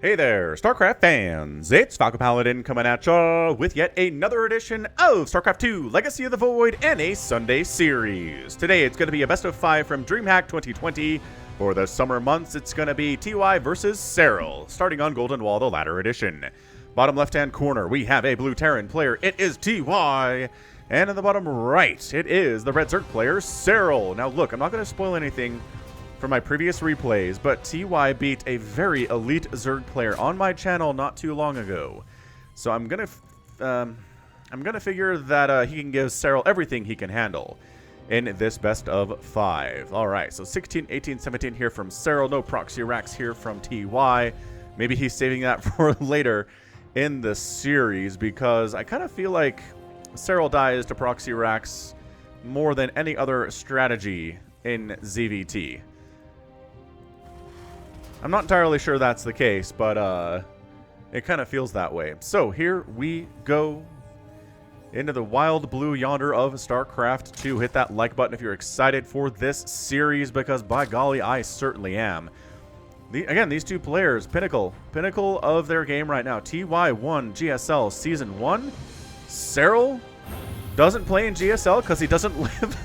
Hey there, StarCraft fans! It's Falcon Paladin coming at ya with yet another edition of StarCraft 2 Legacy of the Void and a Sunday series. Today it's going to be a best of 5 from DreamHack 2020. For the summer months, it's going to be TY versus Serral, starting on Golden Wall, the latter edition. Bottom left-hand corner, we have a blue Terran player. It is TY. And in the bottom right, it is the red Zerg player, Serral. Now look, I'm not going to spoil anything from my previous replays, but TY beat a very elite Zerg player on my channel not too long ago. So I'm gonna figure that he can give Serral everything he can handle in this best of 5. All right, so 16, 18, 17 here from Serral. No proxy racks here from TY. Maybe he's saving that for later in the series because I kind of feel like Serral dies to proxy racks more than any other strategy in ZVT. I'm not entirely sure that's the case, but it kind of feels that way. So here we go into the wild blue yonder of StarCraft 2. Hit that like button if you're excited for this series, because by golly, I certainly am. Again, these two players, pinnacle of their game right now. TY won GSL Season 1. Serral doesn't play in GSL because he doesn't live...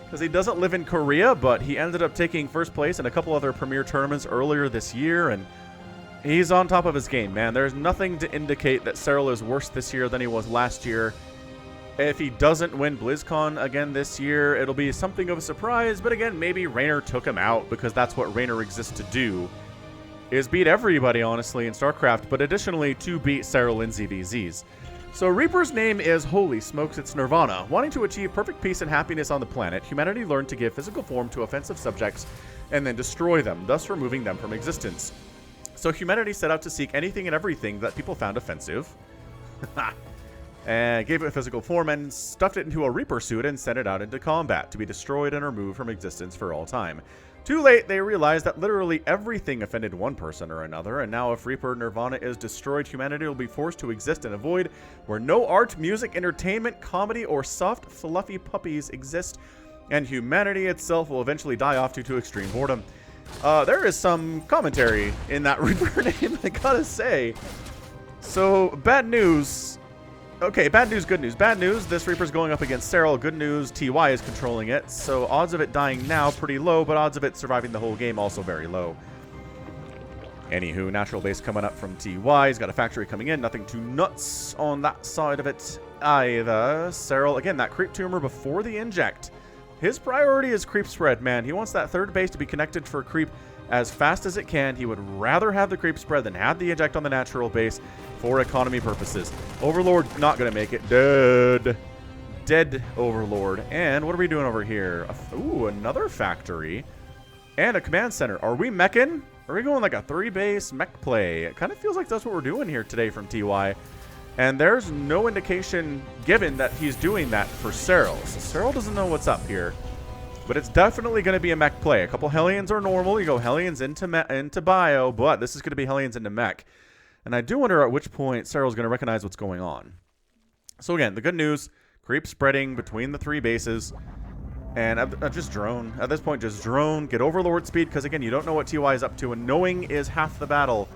because he doesn't live in Korea, but he ended up taking first place in a couple other premier tournaments earlier this year, and he's on top of his game, man. There's nothing to indicate that Serral is worse this year than he was last year. If he doesn't win BlizzCon again this year, it'll be something of a surprise, but again, maybe Raynor took him out, because that's what Raynor exists to do, is beat everybody, honestly, in StarCraft, but additionally to beat Serral in ZVZs. So Reaper's name is Holy Smokes, it's Nirvana. Wanting to achieve perfect peace and happiness on the planet, humanity learned to give physical form to offensive subjects and then destroy them, thus removing them from existence. So humanity set out to seek anything and everything that people found offensive, and gave it a physical form and stuffed it into a Reaper suit and sent it out into combat to be destroyed and removed from existence for all time. Too late, they realized that literally everything offended one person or another, and now if Reaper Nirvana is destroyed, humanity will be forced to exist in a void where no art, music, entertainment, comedy, or soft, fluffy puppies exist, and humanity itself will eventually die off due to extreme boredom. There is some commentary in that Reaper name, I gotta say. So, bad news. Okay, bad news, good news. Bad news, this Reaper's going up against Serral. Good news, TY is controlling it. So odds of it dying now, pretty low, but odds of it surviving the whole game also very low. Anywho, natural base coming up from TY. He's got a factory coming in. Nothing too nuts on that side of it either. Serral, again, that creep tumor before the inject. His priority is creep spread, man. He wants that third base to be connected for creep as fast as it can. He would rather have the creep spread than have the inject on the natural base for economy purposes. Overlord not going to make it. Dead Overlord. And what are we doing over here? Ooh, another factory. And a command center. Are we meching? Are we going like a 3-base mech play? It kind of feels like that's what we're doing here today from TY. And there's no indication given that he's doing that for Serral. So Serral doesn't know what's up here. But it's definitely going to be a mech play. A couple Hellions are normal. You go Hellions into bio, but this is going to be Hellions into mech. And I do wonder at which point Serral's going to recognize what's going on. So again, the good news, creep spreading between the 3 bases. And just drone. At this point, just drone. Get Overlord speed, because again, you don't know what TY is up to. And knowing is half the battle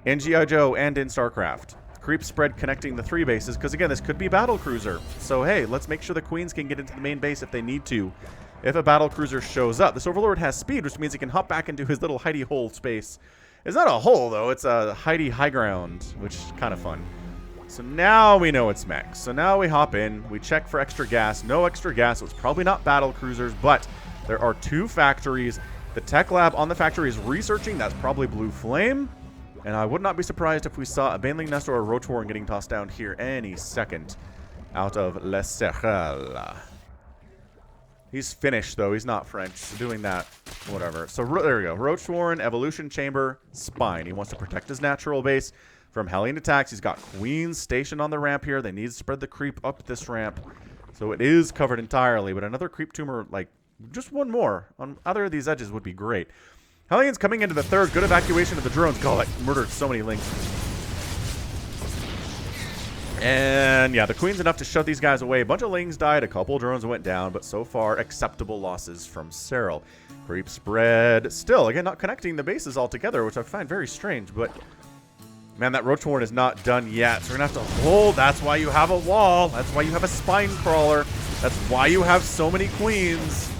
in G.I. Joe and in StarCraft. Creep spread connecting the 3 bases, because again, this could be battle cruiser. So hey, let's make sure the queens can get into the main base if they need to. If a battle cruiser shows up. This Overlord has speed, which means he can hop back into his little hidey hole space. It's not a hole, though. It's a hidey high ground, which is kind of fun. So now we know it's mech. So now we hop in. We check for extra gas. No extra gas. So it's probably not battle cruisers, but there are 2 factories. The tech lab on the factory is researching. That's probably Blue Flame. And I would not be surprised if we saw a Baneling Nest or a Rotorn getting tossed down here any second out of Le Serral. He's Finnish, though. He's not French. Doing that, whatever. So there we go. Roachwarren, Evolution Chamber, Spine. He wants to protect his natural base from Hellion attacks. He's got Queens stationed on the ramp here. They need to spread the creep up this ramp. So it is covered entirely. But another creep tumor, like, just one more on either of these edges would be great. Hellion's coming into the 3rd. Good evacuation of the drones. God, that murdered so many links. And yeah, the queen's enough to shove these guys away. A bunch of lings died, a couple drones went down, but so far acceptable losses from Serral. Creep spread. Still, again, not connecting the bases all together, which I find very strange, but man, that roach horn is not done yet. So we're gonna have to hold. That's why you have a wall. That's why you have a spine crawler. That's why you have so many queens.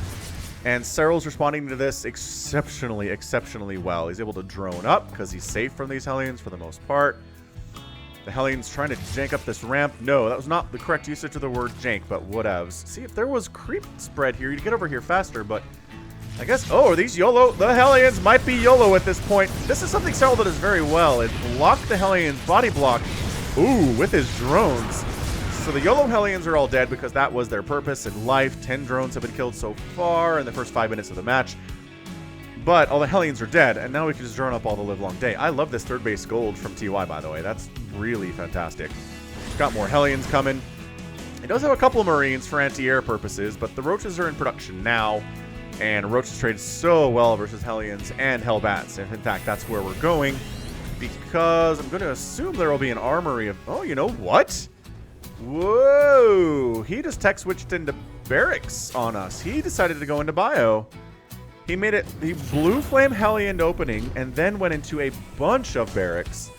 And Serral's responding to this exceptionally well. He's able to drone up because he's safe from these Hellions for the most part. The Hellions trying to jank up this ramp. No, that was not the correct usage of the word jank, but whatevs. See, if there was creep spread here, you'd get over here faster, but I guess, oh, are these YOLO? The Hellions might be YOLO at this point. This is something Serral does very well. It blocked the Hellions, body block, ooh, with his drones. So the YOLO Hellions are all dead because that was their purpose in life. 10 drones have been killed so far in the first 5 minutes of the match. But all the Hellions are dead, and now we can just drone up all the livelong day. I love this third base gold from TY, by the way. That's really fantastic. It's got more Hellions coming. It does have a couple of Marines for anti-air purposes, but the Roaches are in production now, and Roaches trade so well versus Hellions and Hellbats. And in fact, that's where we're going, because I'm going to assume there will be an armory of... Oh, you know what? Whoa! He just tech switched into barracks on us. He decided to go into bio. He made it, he blue flame Hellion opening and then went into a bunch of barracks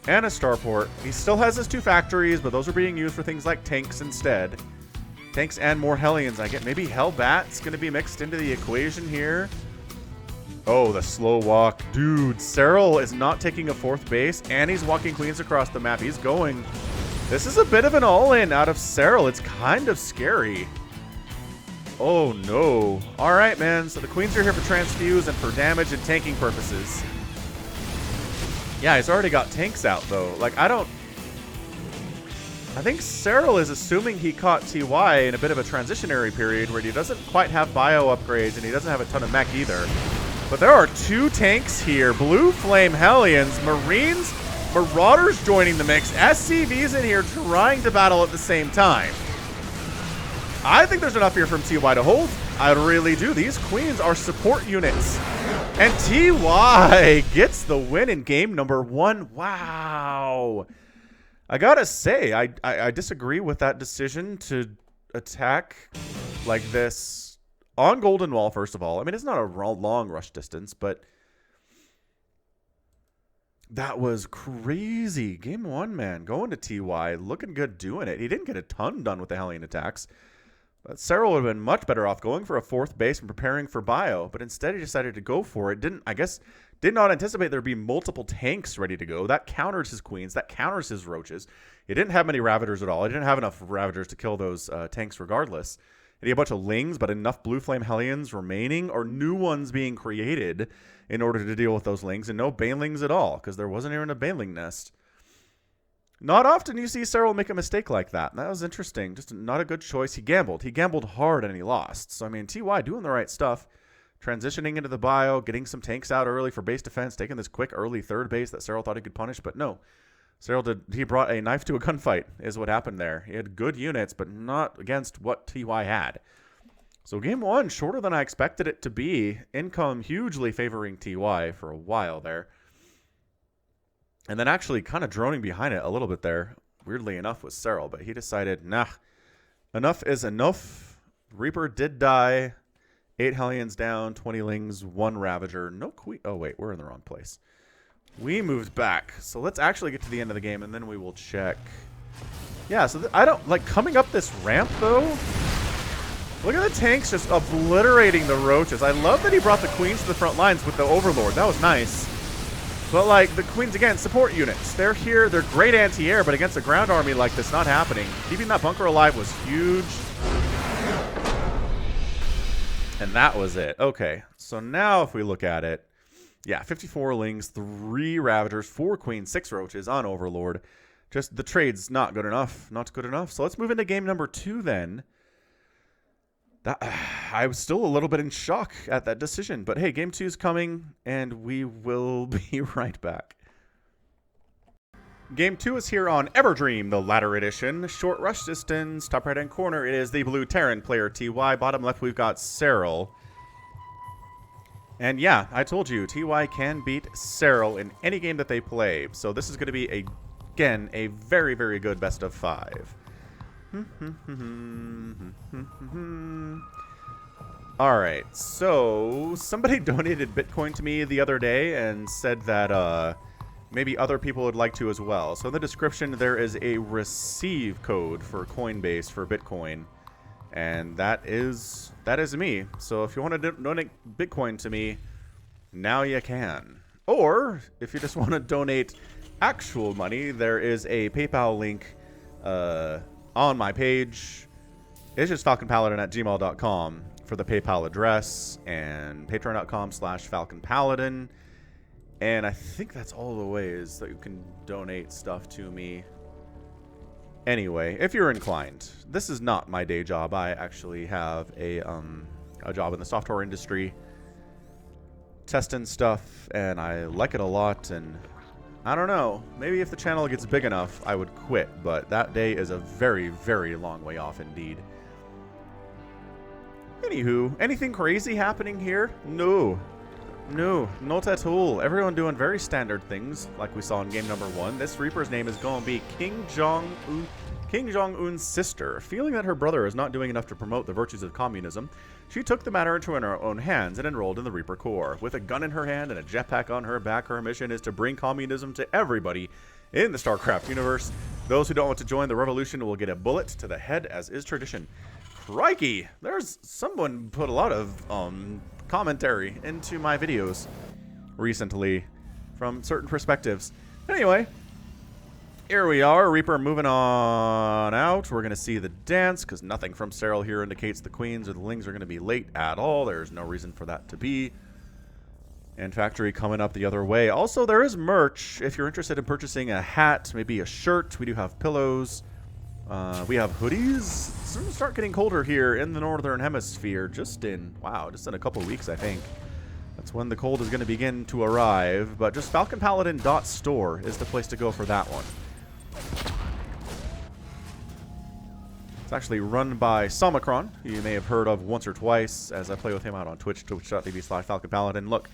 and a starport. He still has his 2 factories, but those are being used for things like tanks instead. Tanks and more Hellions. I get maybe Hellbat's going to be mixed into the equation here. Oh, the slow walk. Dude, Serral is not taking a 4th base and he's walking queens across the map. He's going. This is a bit of an all-in out of Serral. It's kind of scary. Oh, no. All right, man. So the queens are here for transfuse and for damage and tanking purposes. Yeah, he's already got tanks out, though. Like, I think Serral is assuming he caught TY in a bit of a transitionary period where he doesn't quite have bio upgrades and he doesn't have a ton of mech either. But there are 2 tanks here. Blue Flame Hellions, Marines, Marauders joining the mix. SCVs in here trying to battle at the same time. I think there's enough here from TY to hold. I really do. These queens are support units. And TY gets the win in game number 1. Wow. I gotta say, I disagree with that decision to attack like this on Golden Wall, first of all. I mean, it's not a long rush distance, but that was crazy. Game 1, man. Going to TY, looking good doing it. He didn't get a ton done with the Hellion attacks. But Serral would have been much better off going for a 4th base and preparing for bio, but instead he decided to go for it. Did not anticipate there'd be multiple tanks ready to go. That counters his queens. That counters his roaches. He didn't have many Ravagers at all. He didn't have enough Ravagers to kill those tanks regardless. He had a bunch of lings, but enough Blue Flame Hellions remaining or new ones being created in order to deal with those lings, and no banelings at all, because there wasn't even a baneling nest. Not often you see Serral make a mistake like that. That was interesting. Just not a good choice. He gambled. He gambled hard and he lost. So, I mean, TY doing the right stuff. Transitioning into the bio, getting some tanks out early for base defense, taking this quick early 3rd base that Serral thought he could punish, but no. He brought a knife to a gunfight is what happened there. He had good units, but not against what TY had. So game 1, shorter than I expected it to be. Income hugely favoring TY for a while there. And then actually kind of droning behind it a little bit there, weirdly enough, was Serral. But he decided, nah, enough is enough. Reaper did die. 8 Hellions down, 20 Lings, 1 Ravager. No queen. Oh, wait, we're in the wrong place. We moved back. So let's actually get to the end of the game, and then we will check. Yeah, so I don't, like, coming up this ramp, though. Look at the tanks just obliterating the roaches. I love that he brought the queens to the front lines with the Overlord. That was nice. But, like, the queens, again, support units. They're here. They're great anti-air, but against a ground army like this, not happening. Keeping that bunker alive was huge. And that was it. Okay, so now if we look at it, yeah, 54 Lings, 3 Ravagers, 4 Queens, 6 Roaches on Overlord. Just the trade's not good enough. Not good enough. So let's move into game number 2 then. I was still a little bit in shock at that decision. But hey, game 2 is coming, and we will be right back. Game 2 is here on Everdream, the ladder edition. Short rush distance, top right-hand corner, it is the blue Terran player TY. Bottom left, we've got Serral. And yeah, I told you, TY can beat Serral in any game that they play. So this is going to be a again, a very, very good best of 5. Alright, so somebody donated Bitcoin to me the other day and said that maybe other people would like to as well. So in the description there is a receive code for Coinbase for Bitcoin. And that is me. So if you want to donate Bitcoin to me, now you can. Or if you just want to donate actual money, there is a PayPal link on my page. It's just falconpaladin@gmail.com for the PayPal address, and patreon.com/falconpaladin. And I think that's all the ways that you can donate stuff to me. Anyway, if you're inclined, this is not my day job. I actually have a job in the software industry, testing stuff, and I like it a lot. And I don't know, maybe if the channel gets big enough, I would quit. But that day is a very, very long way off indeed. Anywho, anything crazy happening here? No, not at all. Everyone doing very standard things, like we saw in game number 1. This Reaper's name is going to be King Jong-un's sister. Feeling that her brother is not doing enough to promote the virtues of communism, she took the matter into her own hands and enrolled in the Reaper Corps. With a gun in her hand and a jetpack on her back, her mission is to bring communism to everybody in the StarCraft universe. Those who don't want to join the revolution will get a bullet to the head, as is tradition. Crikey! There's someone put a lot of commentary into my videos recently from certain perspectives. Anyway, here we are, Reaper moving on out. We're going to see the dance, because nothing from Serral here indicates the queens or the lings are going to be late at all. There's no reason for that to be. And factory coming up the other way. Also, there is merch. If you're interested in purchasing a hat, maybe a shirt, we do have pillows. We have hoodies. It's going to start getting colder here in the northern hemisphere just in a couple weeks, I think. That's when the cold is going to begin to arrive. But just falconpaladin.store is the place to go for that one. It's actually run by Somicron, who you may have heard of once or twice as I play with him out on Twitch, twitch.tv/falconpaladin. Look,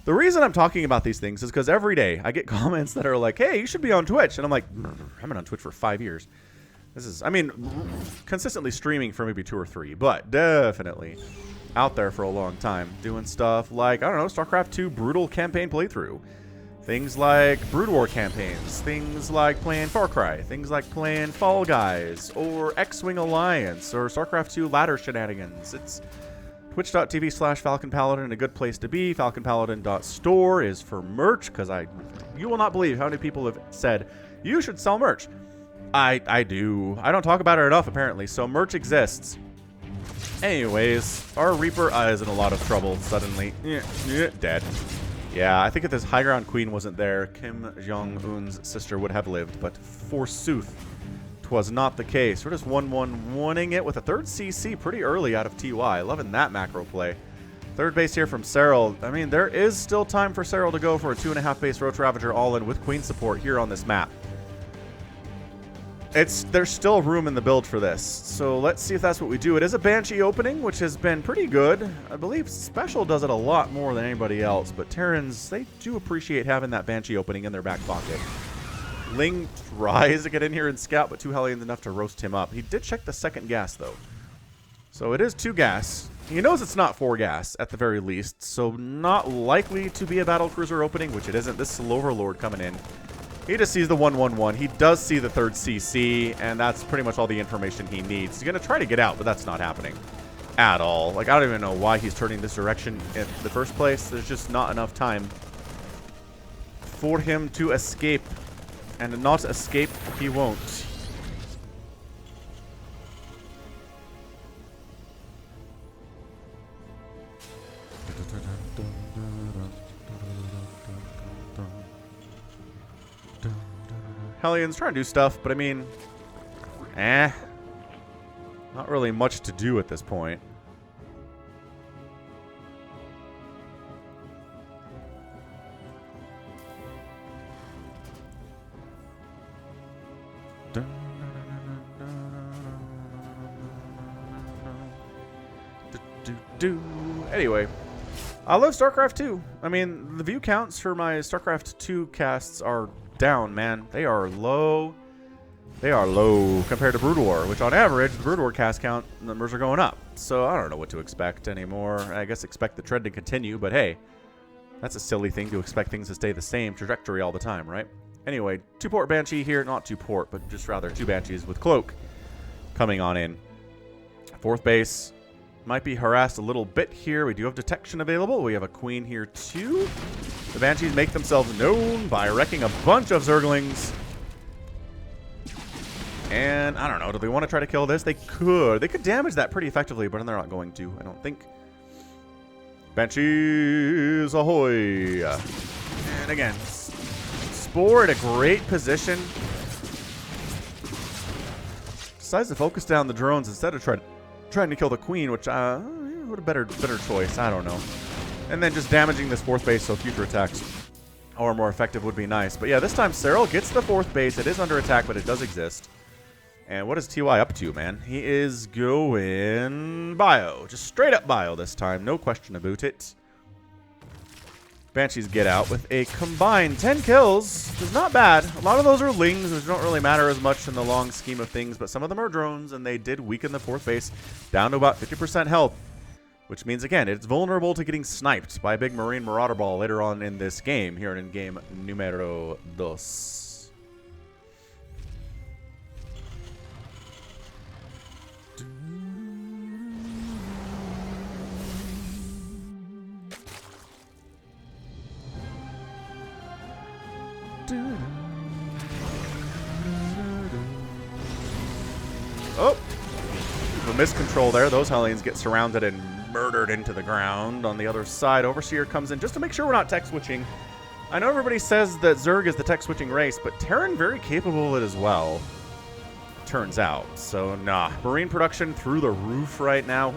the reason I'm talking about these things is because every day I get comments that are like, hey, you should be on Twitch. And I'm like, I've been on Twitch for 5 years. This is, I mean, consistently streaming for maybe 2 or 3, but definitely out there for a long time. Doing stuff like, I don't know, StarCraft 2 Brutal campaign playthrough. Things like Brood War campaigns. Things like playing Far Cry. Things like playing Fall Guys. Or X-Wing Alliance. Or StarCraft 2 ladder shenanigans. It's twitch.tv/falconpaladin, a good place to be. Falconpaladin.store is for merch, because you will not believe how many people have said, you should sell merch. I do. I don't talk about it enough, apparently. So merch exists. Anyways, our Reaper is in a lot of trouble suddenly. Dead. Yeah, I think if this high ground queen wasn't there, Kim Jong-un's sister would have lived. But forsooth, 'twas not the case. We're just 1-1-1ing it with a third CC pretty early out of TY. Loving that macro play. Third base here from Serral. I mean, there is still time for Serral to go for a 2.5 base Roach Ravager all-in with queen support here on this map. There's still room in the build for this, so let's see if that's what we do. It is a Banshee opening, which has been pretty good. I believe Special does it a lot more than anybody else, but Terrans, they do appreciate having that Banshee opening in their back pocket. Ling tries to get in here and scout, but 2 Hellions enough to roast him up. He did check the second gas, though. So it is 2 gas. He knows it's not 4 gas, at the very least, so not likely to be a Battlecruiser opening, which it isn't. This is Overlord coming in. He just sees the 1-1-1. He does see the third CC, and that's pretty much all the information he needs. He's going to try to get out, but that's not happening at all. Like, I don't even know why he's turning this direction in the first place. There's just not enough time for him to escape. And not escape, he won't. Hellions trying to do stuff, but I mean, not really much to do at this point. Anyway, I love StarCraft 2. I mean, the view counts for my StarCraft 2 casts are down, man. They are low. They are low compared to Brood War, which on average, the Brood War cast count numbers are going up. So I don't know what to expect anymore. I guess expect the trend to continue, but hey, that's a silly thing to expect things to stay the same trajectory all the time, right? Anyway, 2-port Banshee here. Not 2-port, but just rather 2 Banshees with Cloak coming on in. 4th base might be harassed a little bit here. We do have detection available. We have a Queen here too. The Banshees make themselves known by wrecking a bunch of Zerglings. And I don't know, do they want to try to kill this? They could. They could damage that pretty effectively, but they're not going to, I don't think. Banshees ahoy! And again, Spore in a great position. Decides to focus down the drones instead of trying to kill the Queen, which would have better choice. I don't know. And then just damaging this 4th base so future attacks are more effective would be nice. But yeah, this time Serral gets the 4th base. It is under attack, but it does exist. And what is TY up to, man? He is going bio. Just straight up bio this time. No question about it. Banshees get out with a combined 10 kills. Which is not bad. A lot of those are lings, which don't really matter as much in the long scheme of things. But some of them are drones, and they did weaken the 4th base down to about 50% health. Which means, again, it's vulnerable to getting sniped by a big Marine Marauder Ball later on in this game. Here in game numero dos. Oh, the miscontrol there. Those Hellions get surrounded and murdered into the ground. On the other side, Overseer comes in just to make sure we're not tech switching. I know everybody says that Zerg is the tech switching race, but Terran very capable of it as well. Turns out. So nah, Marine production through the roof right now.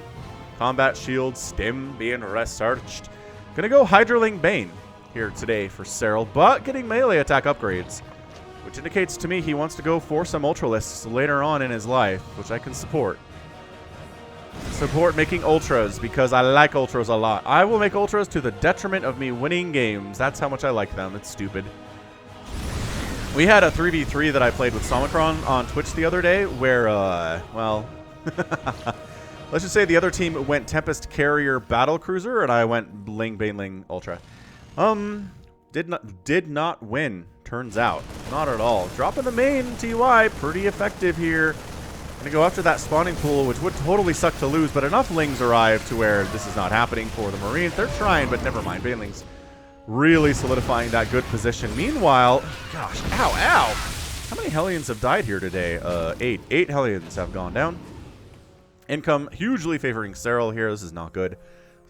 Combat shield, stim being researched. Gonna go Hydraling Bane here today for Serral, but getting melee attack upgrades, which indicates to me he wants to go for some Ultralisks later on in his life, which I can support. Support making Ultras, because I like Ultras a lot. I will make Ultras to the detriment of me winning games. That's how much I like them. It's stupid. We had a 3v3 that I played with Somicron on Twitch the other day where, well, let's just say the other team went Tempest Carrier Battle Cruiser and I went Bling Baneling Ultra. Did not win, turns out. Not at all. Dropping the main TY, pretty effective here. Gonna go after that spawning pool, which would totally suck to lose, but enough Lings arrive to where this is not happening for the Marines. They're trying, but never mind. Banelings really solidifying that good position. Meanwhile, gosh, ow. How many Hellions have died here today? 8. 8 Hellions have gone down. Income hugely favoring Serral here. This is not good.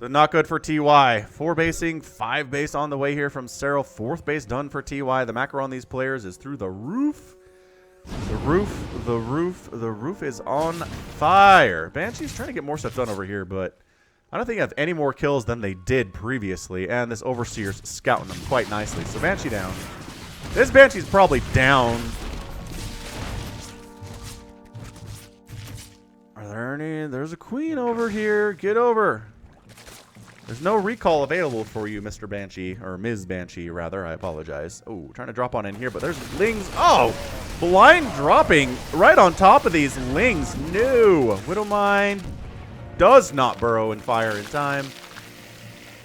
So not good for TY. 4 basing, 5 base on the way here from Serral. 4th base done for TY. The macro on these players is through the roof. The roof is on fire. Banshee's trying to get more stuff done over here, but I don't think I have any more kills than they did previously, and this Overseer's scouting them quite nicely. So Banshee down. This Banshee's probably down. Are there any? There's a Queen over here. Get over. There's no recall available for you, Mr. Banshee, or Ms. Banshee, rather. I apologize. Oh, trying to drop on in here, but there's Lings. Oh, blind dropping right on top of these Lings. No. Widowmine does not burrow and fire in time.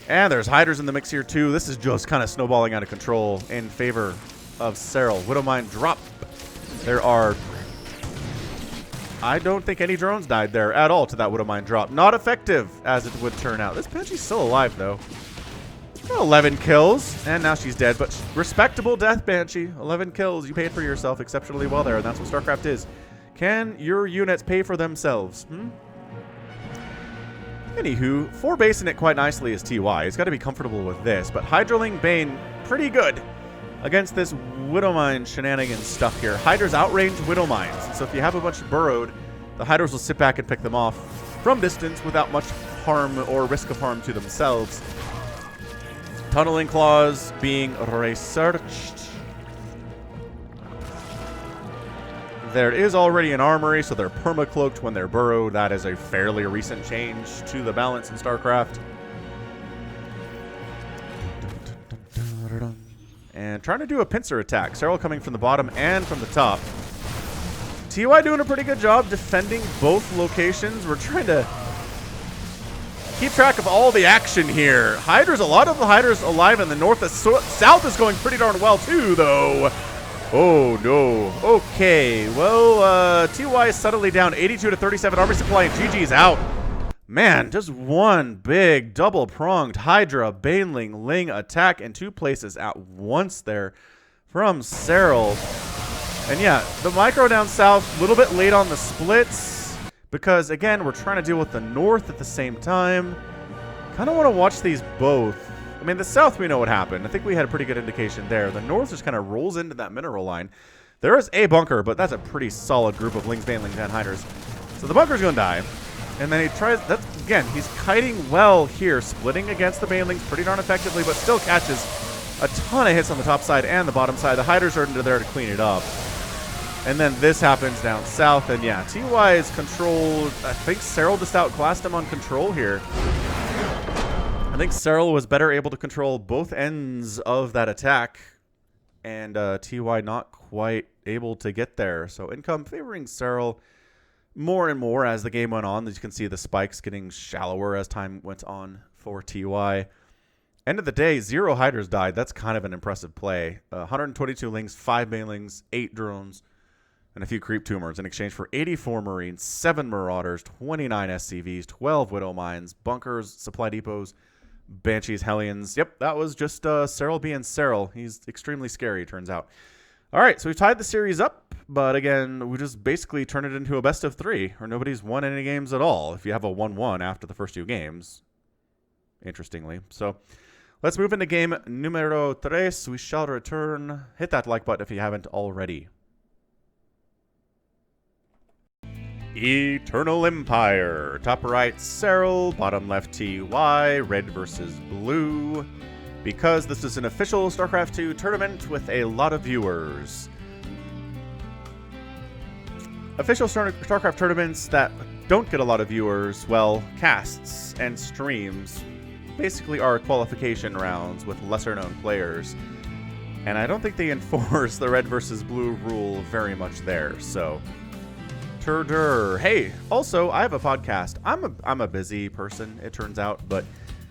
And there's Hydras in the mix here, too. This is just kind of snowballing out of control in favor of Serral. Widowmine drop. There are... I don't think any drones died there at all to that Widowmine drop. Not effective, as it would turn out. This Banshee's still alive, though. 11 kills, and now she's dead, but respectable death, Banshee. 11 kills. You paid for yourself exceptionally well there, and that's what StarCraft is. Can your units pay for themselves? Anywho, 4 basing it quite nicely is TY. He's got to be comfortable with this, but Hydraling Bane, pretty good against this Widowmine shenanigans stuff here. Hydras outrange Widowmines, so if you have a bunch burrowed, the Hydras will sit back and pick them off from distance without much harm or risk of harm to themselves. Tunneling Claws being researched. There is already an armory, so they're perma-cloaked when they're burrowed. That is a fairly recent change to the balance in StarCraft. and trying to do a pincer attack. Serral coming from the bottom and from the top. TY doing a pretty good job defending both locations. We're trying to keep track of all the action here. Hydras, a lot of the Hydras alive in the north. The south is going pretty darn well too, though. Oh, no. Okay, well, TY is suddenly down 82 to 37. Army supply and GG's out. Man, just one big double-pronged Hydra, Baneling, Ling attack in two places at once there from Serral. And yeah, the micro down south, a little bit late on the splits. Because, again, we're trying to deal with the north at the same time. Kind of want to watch these both. I mean, the south, we know what happened. I think we had a pretty good indication there. The north just kind of rolls into that mineral line. There is a bunker, but that's a pretty solid group of Lings, Banelings, and Hydras. So the bunker's going to die. And then he tries, that's, again, he's kiting well here, splitting against the Banelings pretty darn effectively, but still catches a ton of hits on the top side and the bottom side. The Hydras are there to clean it up. And then this happens down south, and yeah, TY is controlled. I think Serral just outclassed him on control here. I think Serral was better able to control both ends of that attack, and TY not quite able to get there. So income favoring Serral more and more as the game went on. As you can see, the spikes getting shallower as time went on for TY. End of the day, 0 Hydras died. That's kind of an impressive play. 122 Lings, 5 Banelings, 8 drones, and a few creep tumors in exchange for 84 Marines, 7 Marauders, 29 SCVs, 12 Widow Mines, bunkers, supply depots, Banshees, Hellions. Yep, that was just Serral being Serral. He's extremely scary, turns out. All right, so we've tied the series up, but again, we just basically turn it into a best of 3, or nobody's won any games at all if you have a 1-1 after the first 2 games, interestingly. So let's move into game numero 3. We shall return. Hit that like button if you haven't already. Eternal Empire. Top right, Serral. Bottom left, TY. Red versus blue. Because this is an official StarCraft 2 tournament with a lot of viewers. Official StarCraft tournaments that don't get a lot of viewers, well, casts and streams, basically are qualification rounds with lesser-known players. And I don't think they enforce the red versus blue rule very much there, so... Hey, also, I have a podcast. I'm a busy person, it turns out, but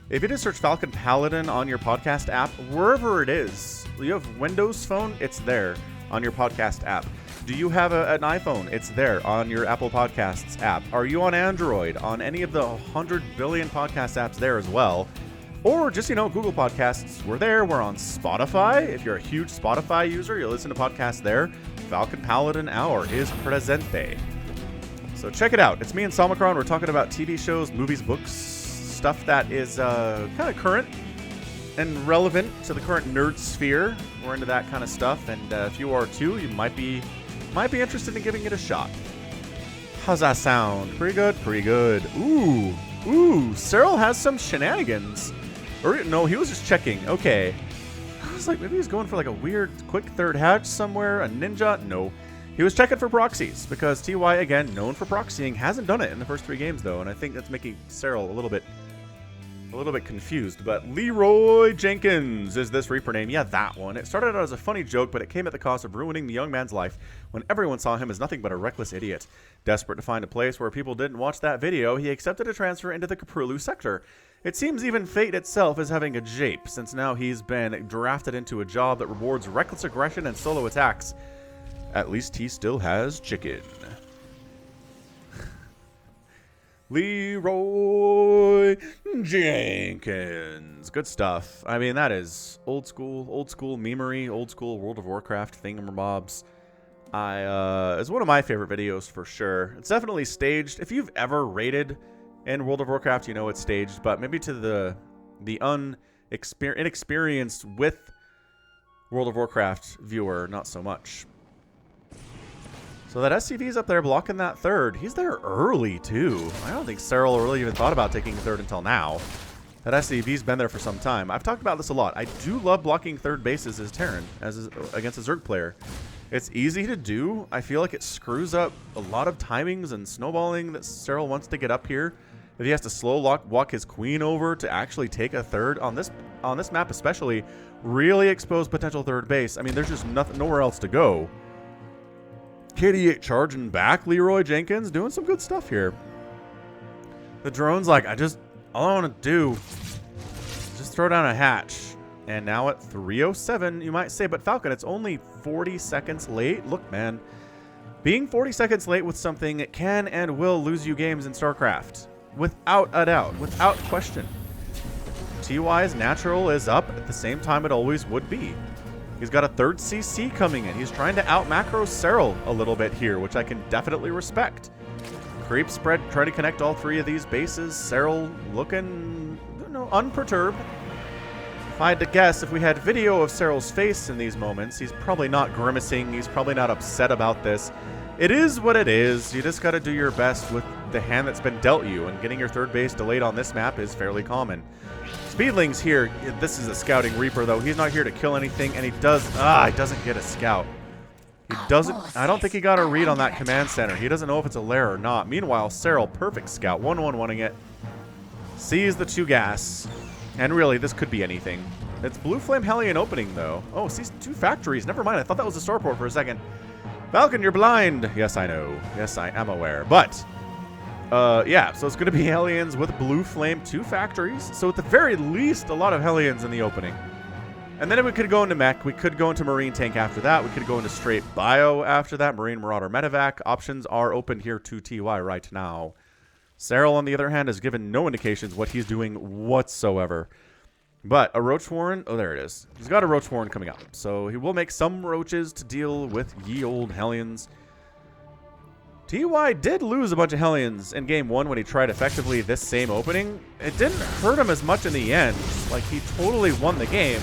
if you just search Falcon Paladin on your podcast app, wherever it is, you have Windows Phone, it's there on your podcast app. Do you have an iPhone? It's there on your Apple Podcasts app. Are you on Android? On any of the 100 billion podcast apps there as well. Or just, Google Podcasts. We're there. We're on Spotify. If you're a huge Spotify user, you listen to podcasts there. Falcon Paladin Hour is presente. So check it out. It's me and Salmacron. We're talking about TV shows, movies, books, stuff that is kind of current and relevant to the current nerd sphere. We're into that kind of stuff, and if you are too, you might be interested in giving it a shot. How's that sound? Pretty good? Pretty good. Ooh, Serral has some shenanigans. Or no, he was just checking. Okay. I was like, maybe he's going for like a weird quick third hatch somewhere, a ninja. No. He was checking for proxies, because TY, again, known for proxying, hasn't done it in the first 3 games, though, and I think that's making Serral a little bit confused. But Leroy Jenkins is this Reaper name. Yeah, that one. It started out as a funny joke, but it came at the cost of ruining the young man's life when everyone saw him as nothing but a reckless idiot. Desperate to find a place where people didn't watch that video, he accepted a transfer into the Caprulu sector. It seems even fate itself is having a jape, since now he's been drafted into a job that rewards reckless aggression and solo attacks. At least he still has chicken. Leroy Jenkins. Good stuff. I mean, that is old school memery, old school World of Warcraft thingamabobs. It's one of my favorite videos for sure. It's definitely staged. If you've ever raided in World of Warcraft, you know it's staged, but maybe to the inexperienced with World of Warcraft viewer, not so much. So that SCV's up there blocking that third. He's there early, too. I don't think Serral really even thought about taking third until now. That SCV's been there for some time. I've talked about this a lot. I do love blocking third bases as Terran, against a Zerg player. It's easy to do. I feel like it screws up a lot of timings and snowballing that Serral wants to get up here. If he has to slow walk his queen over to actually take a third on this on this map especially, really expose potential third base. I mean, there's just nowhere else to go. KD8 charging back. Leroy Jenkins doing some good stuff here. The drone's like, all I want to do is just throw down a hatch. And now at 3:07, you might say, but Falcon, it's only 40 seconds late. Look, man, being 40 seconds late with something can and will lose you games in StarCraft. Without a doubt, without question. TY's natural is up at the same time it always would be. He's got a third CC coming in. He's trying to out-macro Serral a little bit here, which I can definitely respect. Creep spread, try to connect all three of these bases. Serral looking, unperturbed. If I had to guess, if we had video of Serral's face in these moments, he's probably not grimacing. He's probably not upset about this. It is what it is. You just got to do your best with the hand that's been dealt you, and getting your third base delayed on this map is fairly common. Speedling's here. This is a scouting Reaper, though. He's not here to kill anything, and he doesn't get a scout. He doesn't. I don't think he got a read on that command center. He doesn't know if it's a lair or not. Meanwhile, Serral, perfect scout, 1-1-1ing it. Sees the 2 gas, and really, this could be anything. It's Blue Flame Hellion opening, though. Oh, sees 2 factories. Never mind. I thought that was a starport for a second. Falcon, you're blind. Yes, I know. Yes, I am aware. But, yeah, so it's going to be Hellions with Blue Flame, 2 factories. So at the very least, a lot of Hellions in the opening. And then we could go into mech. We could go into Marine Tank after that. We could go into straight Bio after that. Marine Marauder Medevac. Options are open here to TY right now. Serral, on the other hand, has given no indications what he's doing whatsoever. But a Roach Warren, oh, there it is. He's got a Roach Warren coming up. So he will make some roaches to deal with ye old Hellions. TY did lose a bunch of Hellions in game 1 when he tried effectively this same opening. It didn't hurt him as much in the end. Like, he totally won the game.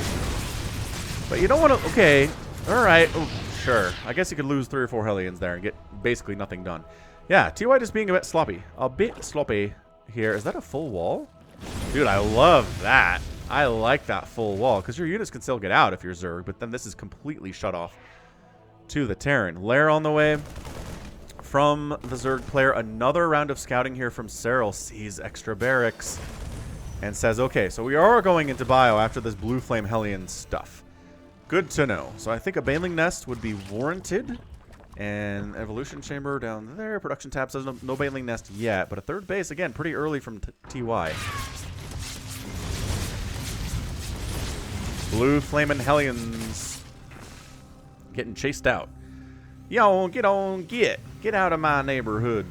But you don't want to, okay, all right, oh, sure. I guess you could lose 3 or 4 Hellions there and get basically nothing done. Yeah, TY just being a bit sloppy. A bit sloppy here. Is that a full wall? Dude, I love that. I like that full wall, because your units can still get out if you're Zerg, but then this is completely shut off to the Terran. Lair on the way from the Zerg player. Another round of scouting here from Serral. Sees extra barracks and says, okay, so we are going into Bio after this Blue Flame Hellion stuff. Good to know. So I think a Baneling Nest would be warranted. And Evolution Chamber down there. Production tab says no Baneling Nest yet, but a third base, again, pretty early from TY. Blue Flamin' Hellions getting chased out. Yo, get on, get out of my neighborhood,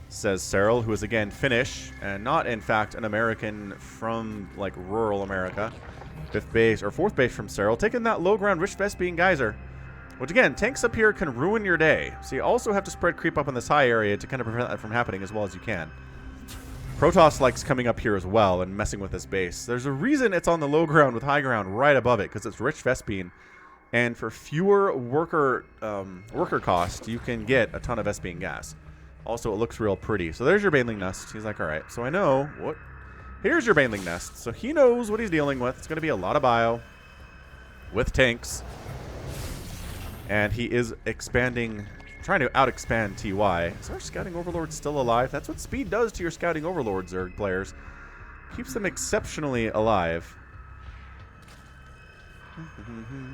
says Serral, who is again Finnish and not in fact an American from like rural America. 5th base or 4th base from Serral, taking that low ground Rich Vespine Geyser, which again, tanks up here can ruin your day. So you also have to spread creep up in this high area to kind of prevent that from happening as well as you can. Protoss likes coming up here as well and messing with this base. There's a reason it's on the low ground with high ground right above it, because it's rich Vespine. And for fewer worker cost, you can get a ton of Vespine gas. Also, it looks real pretty. So there's your Baneling Nest. He's like, all right, so I know what... Here's your Baneling Nest. So he knows what he's dealing with. It's going to be a lot of bio with tanks. And he is expanding... Trying to out-expand TY. Is our Scouting Overlord still alive? That's what speed does to your Scouting Overlords, Zerg players. Keeps them exceptionally alive.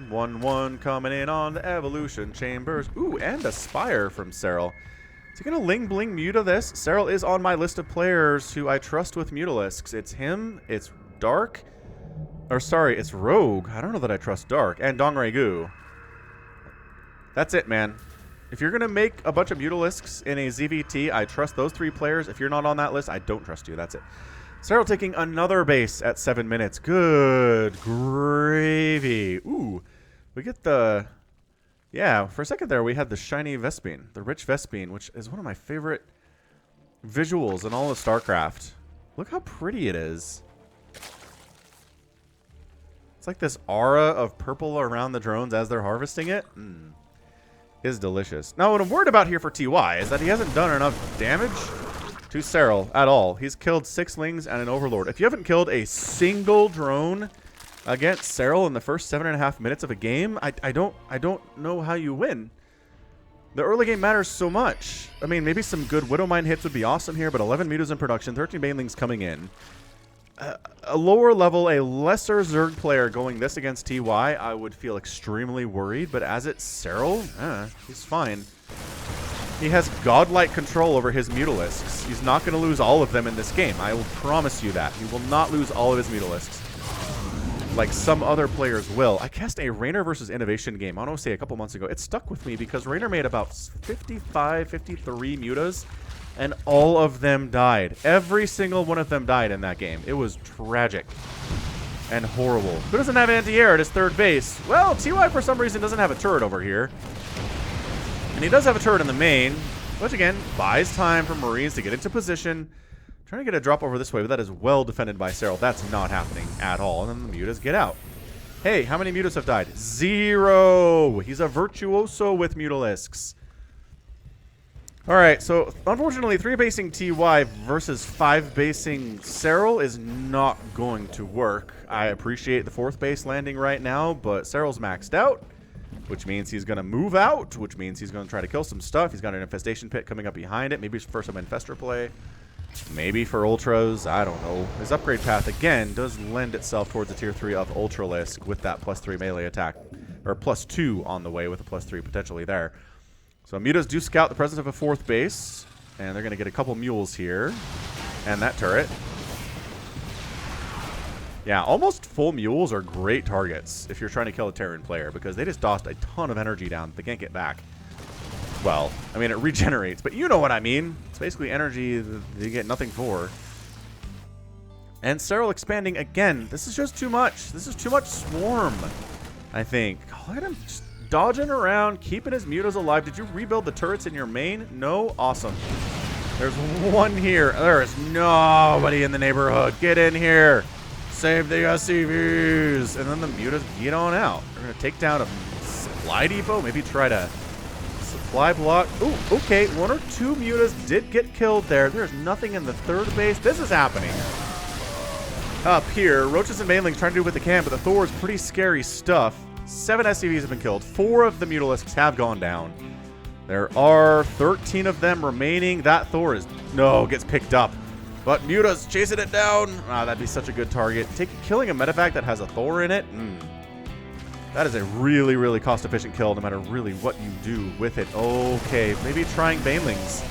1-1 coming in on the Evolution Chambers. Ooh, and a Spire from Serral. Is he going to Ling Bling Muta this? Serral is on my list of players who I trust with Mutalisks. It's him, it's Dark, or sorry, it's Rogue. I don't know that I trust Dark. And Dongregoo. That's it, man. If you're going to make a bunch of Mutalisks in a ZVT, I trust those 3 players. If you're not on that list, I don't trust you. That's it. Serral taking another base at 7 minutes. Good gravy. Ooh, we get the... Yeah, for a second there, we had the shiny Vespine, the rich Vespine, which is one of my favorite visuals in all of StarCraft. Look how pretty it is. It's like this aura of purple around the drones as they're harvesting it. Is delicious. Now, what I'm worried about here for TY is that he hasn't done enough damage to Serral at all. He's killed 6 Lings and an Overlord. If you haven't killed a single drone against Serral in the first 7.5 minutes of a game, I don't know how you win. The early game matters so much. I mean, maybe some good Widowmine hits would be awesome here, but 11 Mutas in production, 13 Banelings coming in. a lower level, a lesser Zerg player going this against TY, I would feel extremely worried. But as it's Serral, he's fine. He has godlike control over his Mutalisks. He's not going to lose all of them in this game. I will promise you that. He will not lose all of his Mutalisks, like some other players will. I cast a Raynor versus Innovation game, I want to say a couple months ago. It stuck with me because Raynor made about 55, 53 mutas, and all of them died. Every single one of them died in that game. It was tragic and horrible. Who doesn't have anti-air at his third base? Well, TY for some reason doesn't have a turret over here. And he does have a turret in the main, which again, buys time for Marines to get into position. Trying to get a drop over this way, but that is well defended by Serral. That's not happening at all. And then the mutas get out. Hey, how many mutas have died? 0! He's a virtuoso with Mutalisks. Alright, so unfortunately 3-basing TY versus 5-basing Serral is not going to work. I appreciate the 4th base landing right now, but Serral's maxed out, which means he's going to move out, which means he's going to try to kill some stuff. He's got an Infestation Pit coming up behind it, maybe for some Infestor play. Maybe for Ultras, I don't know. His upgrade path, again, does lend itself towards a tier 3 of Ultralisk with that +3 melee attack, or +2 on the way with a +3 potentially there. So mutas do scout the presence of a 4th base, and they're going to get a couple mules here, and that turret. Yeah, almost full mules are great targets if you're trying to kill a Terran player, because they just dossed a ton of energy down that they can't get back. Well, I mean, it regenerates, but you know what I mean. It's basically energy that you get nothing for. And Serral expanding again. This is just too much. This is too much swarm, I think. Look at him just dodging around, keeping his mutas alive. Did you rebuild the turrets in your main? No? Awesome. There's one here. There is nobody in the neighborhood. Get in here. Save the SCVs. And then the mutas get on out. They're going to take down a supply depot. Maybe try to supply block. Ooh, okay. 1 or 2 mutas did get killed there. There's nothing in the 3rd base. This is happening. Up here, Roaches and Banelings trying to do what they can, but the Thor is pretty scary stuff. 7 SCVs have been killed. 4 of the Mutalisks have gone down. There are 13 of them remaining. That Thor is... no, gets picked up. But Muta's chasing it down. Ah, that'd be such a good target. Killing a medevac that has a Thor in it? That is a really, really cost-efficient kill, no matter really what you do with it. Okay, maybe trying Banelings.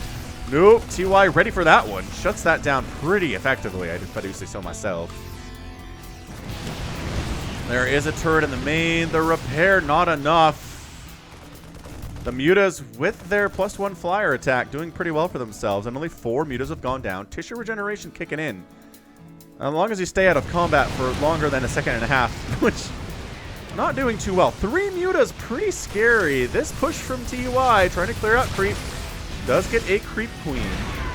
Nope, TY ready for that one. Shuts that down pretty effectively, if I do say so myself. There is a turret in the main. The repair, not enough. The mutas, with their +1 flyer attack, doing pretty well for themselves. And only 4 mutas have gone down. Tissue regeneration kicking in. As long as you stay out of combat for longer than a second and a half, which... not doing too well. 3 mutas, pretty scary. This push from TY, trying to clear out creep, does get a creep queen.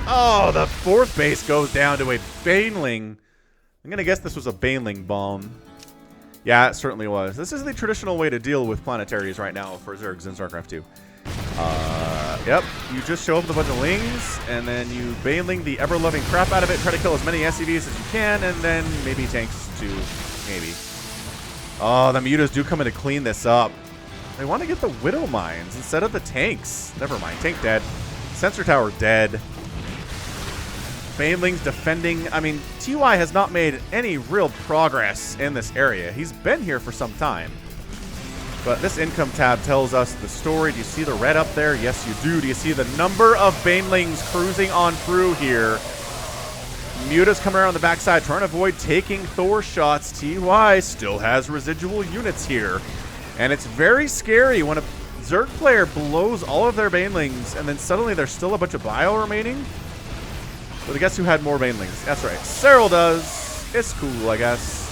Oh, the 4th base goes down to a Baneling. I'm going to guess this was a Baneling bomb. Yeah, it certainly was. This is the traditional way to deal with planetaries right now for Zergs in StarCraft 2. Yep, you just show up with a bunch of lings, and then you Baneling the ever-loving crap out of it, try to kill as many SCVs as you can, and then maybe tanks too. Maybe. Oh, the mutas do come in to clean this up. They want to get the Widow Mines instead of the tanks. Never mind. Tank dead. Sensor tower dead. Banelings defending. I mean, TY has not made any real progress in this area. He's been here for some time. But this income tab tells us the story. Do you see the red up there? Yes, you do. Do you see the number of Banelings cruising on through here? Mutas coming around the backside, trying to avoid taking Thor shots. TY still has residual units here. And it's very scary when a Zerg player blows all of their Banelings, and then suddenly there's still a bunch of Bile remaining. But guess who had more Banelings? That's right. Serral does. It's cool, I guess.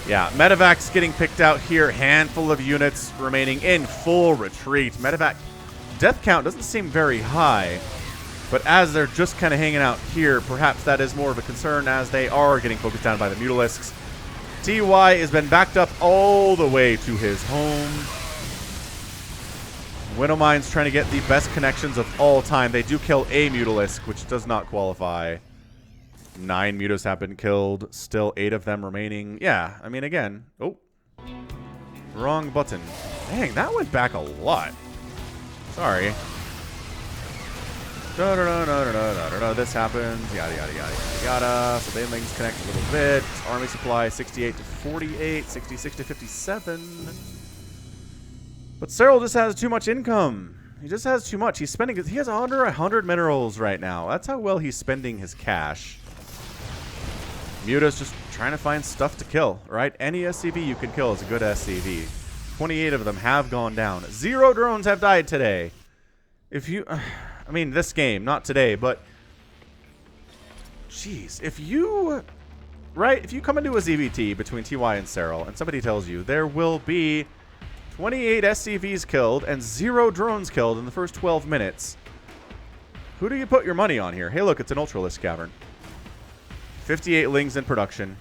Yeah, Medevac's getting picked out here. Handful of units remaining in full retreat. Medevac death count doesn't seem very high. But as they're just kind of hanging out here, perhaps that is more of a concern as they are getting focused down by the Mutalisks. TY has been backed up all the way to his home. Widowmine's trying to get the best connections of all time. They do kill a Mutalisk, which does not qualify. 9 mutas have been killed. Still 8 of them remaining. Yeah, I mean, again. Oh. Wrong button. Dang, that went back a lot. Sorry. This happens. Yada, yada, yada, yada, yada. So banelings connect a little bit. Army supply 68 to 48, 66 to 57. But Serral just has too much income. He just has too much. He's spending. He has under 100 minerals right now. That's how well he's spending his cash. Muta's just trying to find stuff to kill, right? Any SCV you can kill is a good SCV. 28 of them have gone down. 0 drones have died today. If you... I mean, this game, not today, but... Jeez, if you... Right? If you come into a ZVT between TY and Serral, and somebody tells you there will be 28 SCVs killed and 0 drones killed in the first 12 minutes, who do you put your money on here? Hey, look, it's an Ultralisk Cavern. 58 lings in production.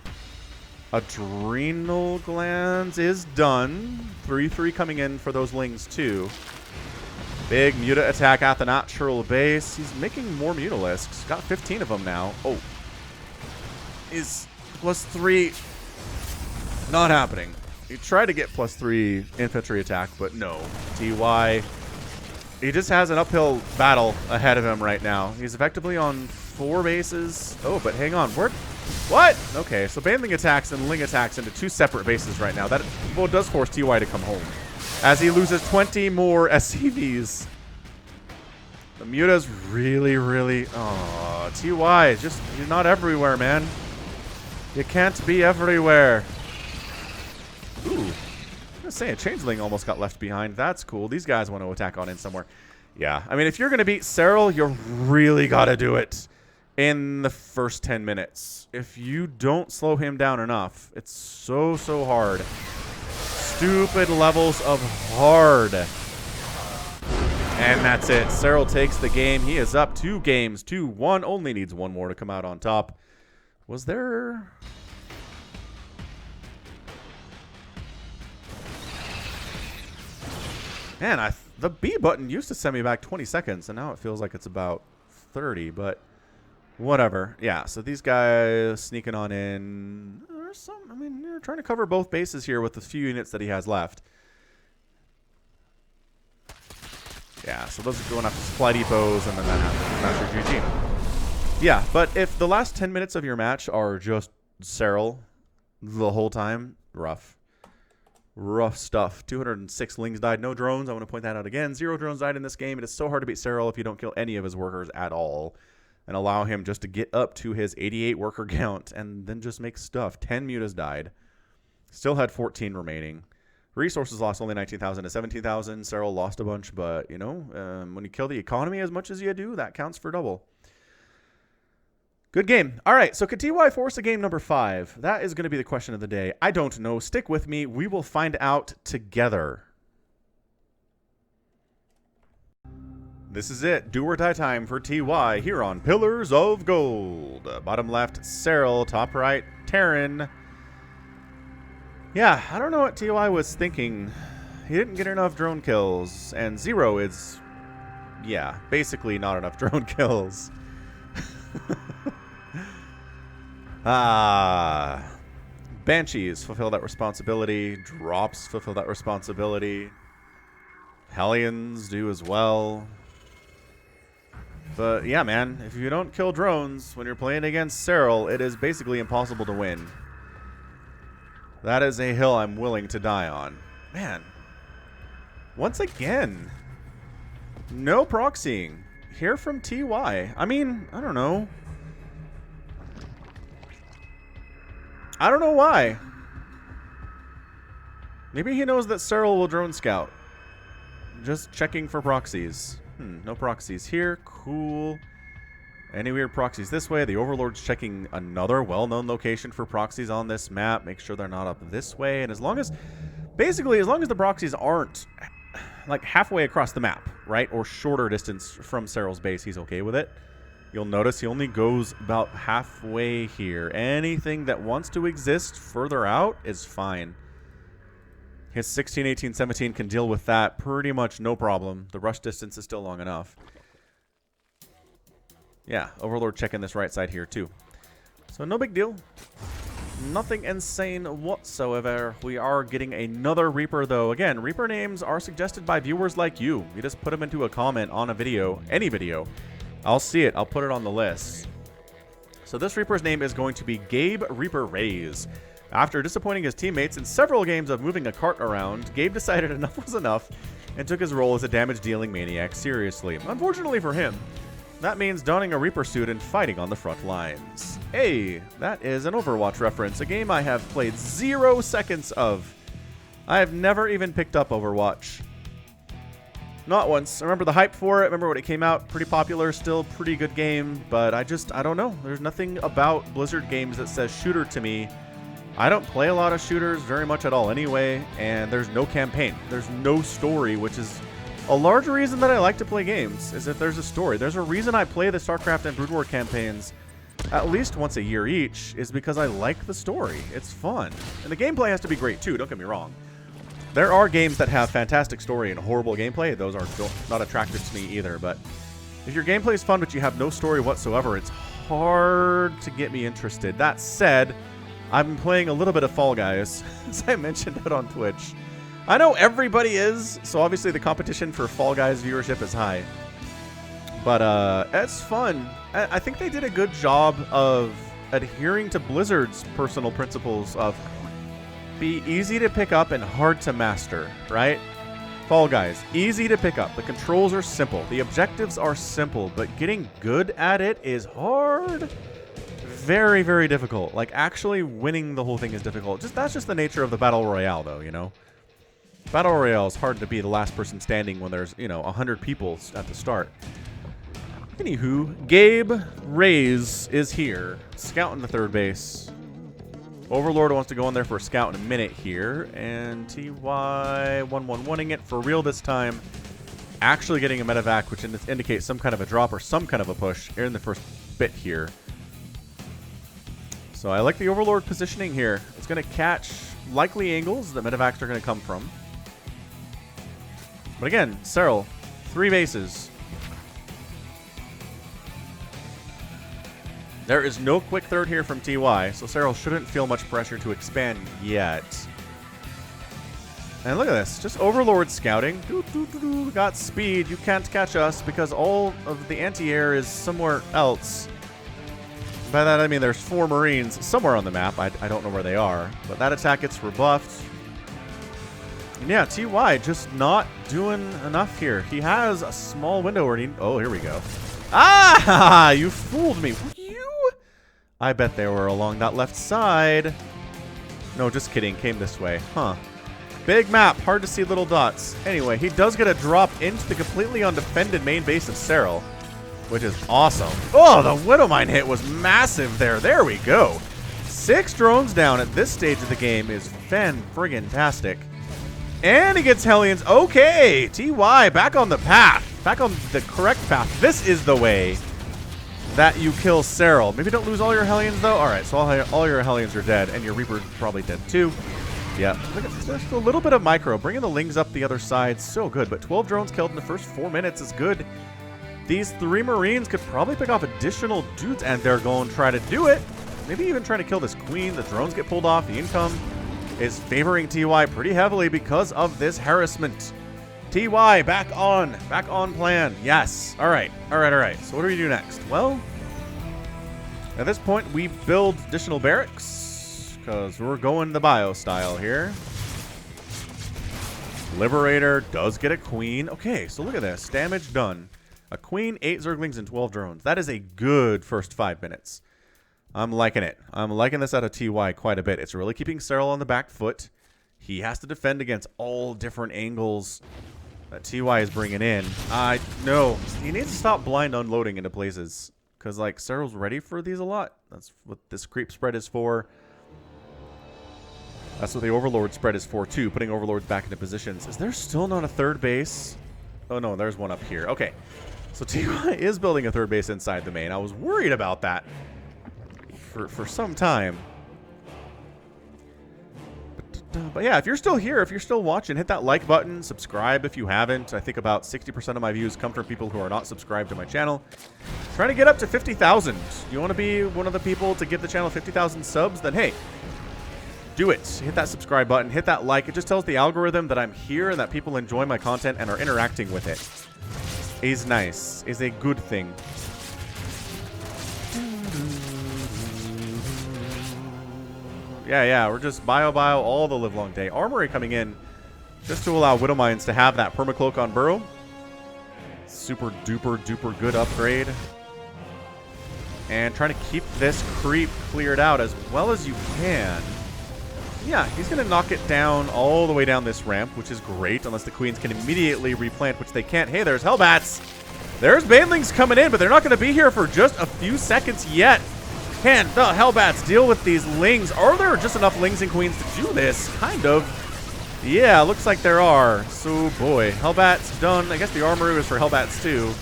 Adrenal glands is done. 3-3 coming in for those lings, too. Big Muta attack at the natural base. He's making more Mutalisks. Got 15 of them now. Oh. Is +3 not happening. He tried to get +3 infantry attack, but no. TY, he just has an uphill battle ahead of him right now. He's effectively on 4 bases. Oh, but hang on. What? Okay, so Baneling attacks and Ling attacks into 2 separate bases right now. That does force TY to come home, as he loses 20 more SCVs. The Muta's really, really... Oh, TY, just, you're not everywhere, man. You can't be everywhere. Ooh. I'm gonna say a Changeling almost got left behind. That's cool. These guys want to attack on in somewhere. Yeah, I mean, if you're going to beat Serral, you really got to do it in the first 10 minutes. If you don't slow him down enough, it's so, so hard. Stupid levels of hard. And that's it. Serral takes the game. He is up 2 games, 2-1. Only needs 1 more to come out on top. Was there... Man, the B button used to send me back 20 seconds, and now it feels like it's about 30, but whatever. Yeah, so these guys sneaking on in. There's some, I mean, you're trying to cover both bases here with the few units that he has left. Yeah, so those are going after supply depots, and then that happens. That's your GG. Yeah, but if the last 10 minutes of your match are just Serral the whole time, rough. Rough stuff. 206 lings died. No drones. I want to point that out again. 0 drones died in this game. It is so hard to beat Serral if you don't kill any of his workers at all and allow him just to get up to his 88 worker count and then just make stuff. 10 mutas died. Still had 14 remaining. Resources lost only 19,000 to 17,000. Serral lost a bunch, but, you know, when you kill the economy as much as you do, that counts for double. Good game. All right, so could TY force a game number 5? That is going to be the question of the day. I don't know. Stick with me. We will find out together. This is it. Do or die time for TY here on Pillars of Gold. Bottom left, Serral. Top right, Terran. Yeah, I don't know what TY was thinking. He didn't get enough drone kills, and 0 is, yeah, basically not enough drone kills. Banshees fulfill that responsibility. Drops fulfill that responsibility. Hellions do as well. But yeah, man, if you don't kill drones when you're playing against Serral, it is basically impossible to win. That is a hill I'm willing to die on. Man. Once again, no proxying. Here from TY. I mean, I don't know. I don't know why. Maybe he knows that Serral will drone scout. Just checking for proxies. No proxies here. Cool. Any weird proxies this way? The Overlord's checking another well-known location for proxies on this map. Make sure they're not up this way. And as long as, basically, as long as the proxies aren't like halfway across the map, right? Or shorter distance from Serral's base, he's okay with it. You'll notice he only goes about halfway here. Anything that wants to exist further out is fine. His 16, 18, 17 can deal with that pretty much no problem. The rush distance is still long enough. Yeah, Overlord checking this right side here too. So no big deal. Nothing insane whatsoever. We are getting another Reaper though. Again, Reaper names are suggested by viewers like you. You just put them into a comment on a video, any video, I'll see it. I'll put it on the list. So this Reaper's name is going to be Gabe Reaper Rays. After disappointing his teammates in several games of moving a cart around, Gabe decided enough was enough and took his role as a damage-dealing maniac seriously. Unfortunately for him, that means donning a Reaper suit and fighting on the front lines. Hey, that is an Overwatch reference, a game I have played 0 seconds of. I have never even picked up Overwatch. Not once. I remember the hype for it. Remember when it came out. Pretty popular. Still pretty good game. But I don't know. There's nothing about Blizzard games that says shooter to me. I don't play a lot of shooters very much at all anyway. And there's no campaign. There's no story, which is a large reason that I like to play games, is if there's a story. There's a reason I play the StarCraft and Brood War campaigns at least once a year each, is because I like the story. It's fun. And the gameplay has to be great too, don't get me wrong. There are games that have fantastic story and horrible gameplay. Those are not attractive to me either. But if your gameplay is fun but you have no story whatsoever, it's hard to get me interested. That said, I've been playing a little bit of Fall Guys, as I mentioned it on Twitch. I know everybody is, so obviously the competition for Fall Guys viewership is high. But it's fun. I think they did a good job of adhering to Blizzard's personal principles of be easy to pick up and hard to master, right? Fall Guys, easy to pick up. The controls are simple. The objectives are simple, but getting good at it is hard. Very, very difficult. Like, actually winning the whole thing is difficult. That's just the nature of the Battle Royale, though, you know? Battle Royale is hard to be the last person standing when there's, 100 people at the start. Anywho, Gabe Rays is here, scouting the third base. Overlord wants to go in there for a scout in a minute here, and TY 111ing it for real this time. Actually getting a medevac, which indicates some kind of a drop or some kind of a push here in the first bit here. So I like the Overlord positioning here. It's going to catch likely angles that medevacs are going to come from. But again, Serral, 3 bases. There is no quick third here from TY, so Serral shouldn't feel much pressure to expand yet. And look at this, just Overlord scouting. Got speed, you can't catch us because all of the anti-air is somewhere else. By that I mean there's 4 Marines somewhere on the map. I don't know where they are, but that attack gets rebuffed. And yeah, TY just not doing enough here. He has a small window where he... Oh, here we go. Ah! You fooled me. I bet they were along that left side. No, just kidding. Came this way. Huh. Big map. Hard to see little dots. Anyway, he does get a drop into the completely undefended main base of Serral, which is awesome. Oh, the Widowmine hit was massive there. There we go. 6 drones down at this stage of the game is fan-friggin-tastic. And he gets Hellions. Okay. TY back on the path. Back on the correct path. This is the way that you kill Serral. Maybe don't lose all your Hellions, though. All right, so all your Hellions are dead, and your Reaper's probably dead, too. Yeah, look at just a little bit of micro. Bringing the Lings up the other side, so good. But 12 drones killed in the first 4 minutes is good. These 3 Marines could probably pick off additional dudes, and they're going to try to do it. Maybe even try to kill this Queen. The drones get pulled off. The income is favoring TY pretty heavily because of this harassment. TY, back on plan. Yes. All right. So what do we do next? Well, at this point, we build additional barracks because we're going the bio style here. Liberator does get a Queen. Okay, so look at this. Damage done. A Queen, 8 Zerglings, and 12 drones. That is a good first 5 minutes. I'm liking it. I'm liking this out of TY quite a bit. It's really keeping Serral on the back foot. He has to defend against all different angles that TY is bringing in. No. He needs to stop blind unloading into places. Because, like, Serral's ready for these a lot. That's what this creep spread is for. That's what the Overlord spread is for, too. Putting Overlords back into positions. Is there still not a third base? Oh, no. There's one up here. Okay. So TY is building a third base inside the main. I was worried about that for some time. But yeah, if you're still here, if you're still watching, hit that like button, subscribe if you haven't. I think about 60% of my views come from people who are not subscribed to my channel. Trying to get up to 50,000. You want to be one of the people to get the channel 50,000 subs? Then hey, do it. Hit that subscribe button, hit that like. It just tells the algorithm that I'm here and that people enjoy my content and are interacting with it. Is nice. Is a good thing. Yeah, we're just bio all the livelong day. Armory coming in just to allow Widowmines to have that permacloak on Burrow. Super duper good upgrade. And trying to keep this creep cleared out as well as you can. Yeah, he's going to knock it down all the way down this ramp, which is great, unless the Queens can immediately replant, which they can't. Hey, there's Hellbats. There's Banelings coming in, but they're not going to be here for just a few seconds yet. Can the Hellbats deal with these Lings? Are there just enough Lings and Queens to do this? Kind of. Yeah, looks like there are. So, boy, Hellbats done. I guess the Armory was for Hellbats, too.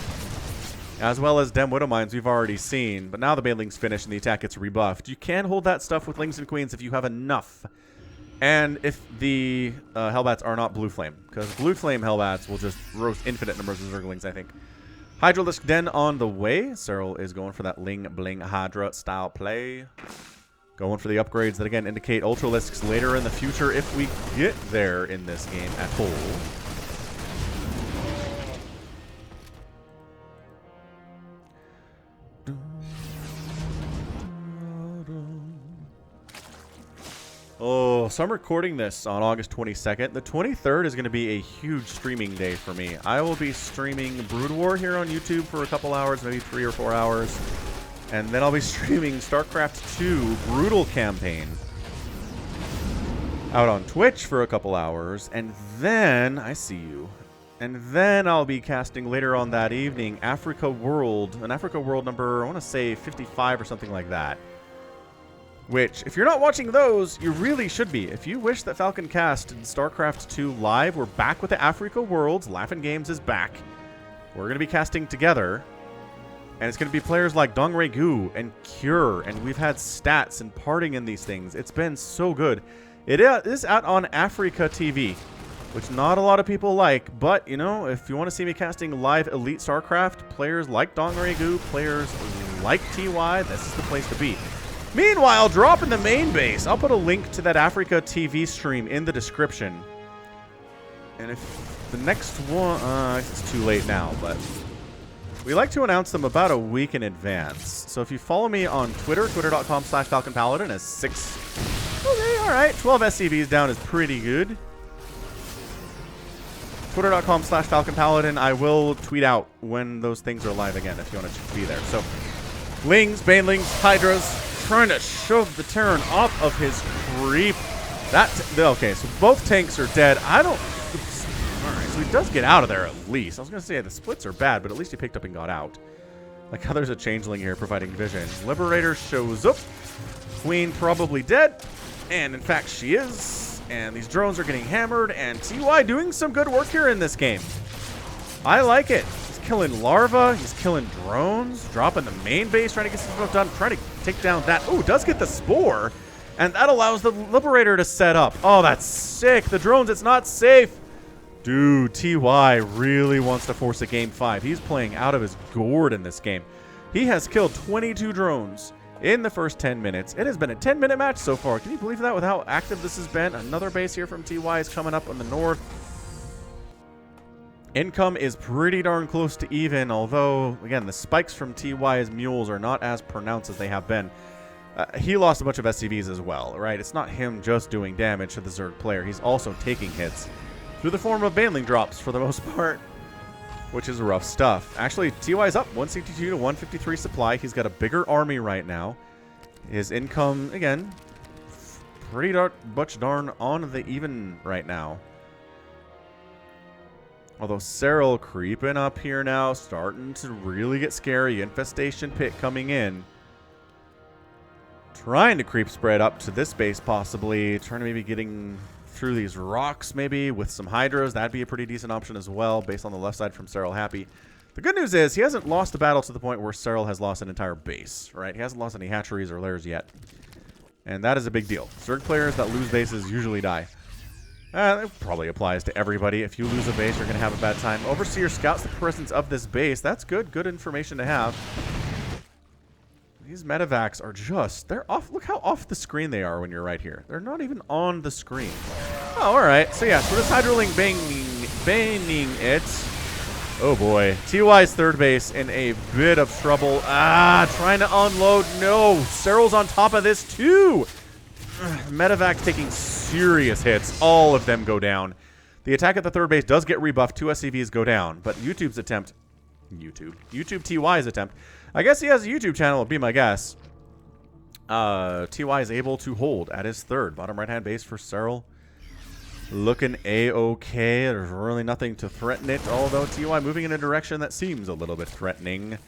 As well as Dem Widowmines we've already seen. But now the Banelings finish and the attack gets rebuffed. You can hold that stuff with Lings and Queens if you have enough. And if the Hellbats are not Blue Flame. Because Blue Flame Hellbats will just roast infinite numbers of Zerglings, I think. Hydralisk Den on the way. Serral is going for that Ling Bling Hydra style play. Going for the upgrades that, again, indicate Ultralisks later in the future if we get there in this game at all. Oh, so I'm recording this on August 22nd. The 23rd is going to be a huge streaming day for me. I will be streaming Brood War here on YouTube for a couple hours, maybe 3 or 4 hours. And then I'll be streaming StarCraft 2 Brutal Campaign out on Twitch for a couple hours. And then, I see you. And then I'll be casting later on that evening Africa World, an Africa World number, I want to say 55 or something like that. Which, if you're not watching those, you really should be. If you wish that Falcon cast StarCraft 2 live, we're back with the Africa Worlds. Laughing Games is back. We're going to be casting together. And it's going to be players like Dongray Gu and Cure. And we've had stats and parting in these things. It's been so good. It is out on Africa TV, which not a lot of people like. But, you know, if you want to see me casting live Elite StarCraft, players like Dongray Gu, players like TY, this is the place to be. Meanwhile, drop in the main base. I'll put a link to that Africa TV stream in the description. And if the next one... it's too late now, but... we like to announce them about a week in advance. So if you follow me on Twitter, twitter.com/FalconPaladin is 6... okay, alright. 12 SCVs down is pretty good. Twitter.com/FalconPaladin. I will tweet out when those things are live again if you want to be there. So, Lings, Banelings, Hydras... trying to shove the Terran off of his creep. Okay, so both tanks are dead. I don't... alright, so he does get out of there at least. I was going to say the splits are bad, but at least he picked up and got out. Like how there's a changeling here providing vision. Liberator shows up. Queen probably dead. And in fact, she is. And these drones are getting hammered. And TY doing some good work here in this game. I like it. Killing larva, he's killing drones, dropping the main base, trying to get some stuff done, trying to take down that. Oh, does get the spore, and that allows the Liberator to set up. Oh, that's sick. The drones, it's not safe. Dude, TY really wants to force a game 5. He's playing out of his gourd in this game. He has killed 22 drones in the first 10 minutes. It has been a 10-minute match so far. Can you believe that with how active this has been? Another base here from TY is coming up on the north. Income is pretty darn close to even, although, again, the spikes from TY's mules are not as pronounced as they have been. He lost a bunch of SCVs as well, right? It's not him just doing damage to the Zerg player. He's also taking hits through the form of Baneling drops for the most part, which is rough stuff. Actually, TY's up 162 to 153 supply. He's got a bigger army right now. His income, again, pretty much darn on the even right now. Although Serral creeping up here now, starting to really get scary. Infestation Pit coming in. Trying to creep spread up to this base possibly. Trying to maybe getting through these rocks maybe with some Hydras. That'd be a pretty decent option as well based on the left side from Serral Happy. The good news is he hasn't lost the battle to the point where Serral has lost an entire base, right? He hasn't lost any hatcheries or lairs yet. And that is a big deal. Zerg players that lose bases usually die. That probably applies to everybody. If you lose a base, you're going to have a bad time. Overseer scouts the presence of this base. That's good. Good information to have. These medevacs are just... they're off. Look how off the screen they are when you're right here. They're not even on the screen. Oh, alright. So, yeah. So, this Hydroling banging it. Oh, boy. TY's third base in a bit of trouble. Trying to unload. No. Serral's on top of this, too. Medevac taking serious hits. All of them go down. The attack at the third base does get rebuffed. 2 SCVs go down. But YouTube's attempt... YouTube TY's attempt. I guess he has a YouTube channel, would be my guess. TY is able to hold at his third. Bottom right-hand base for Serral. Looking A-okay. There's really nothing to threaten it, although TY moving in a direction that seems a little bit threatening.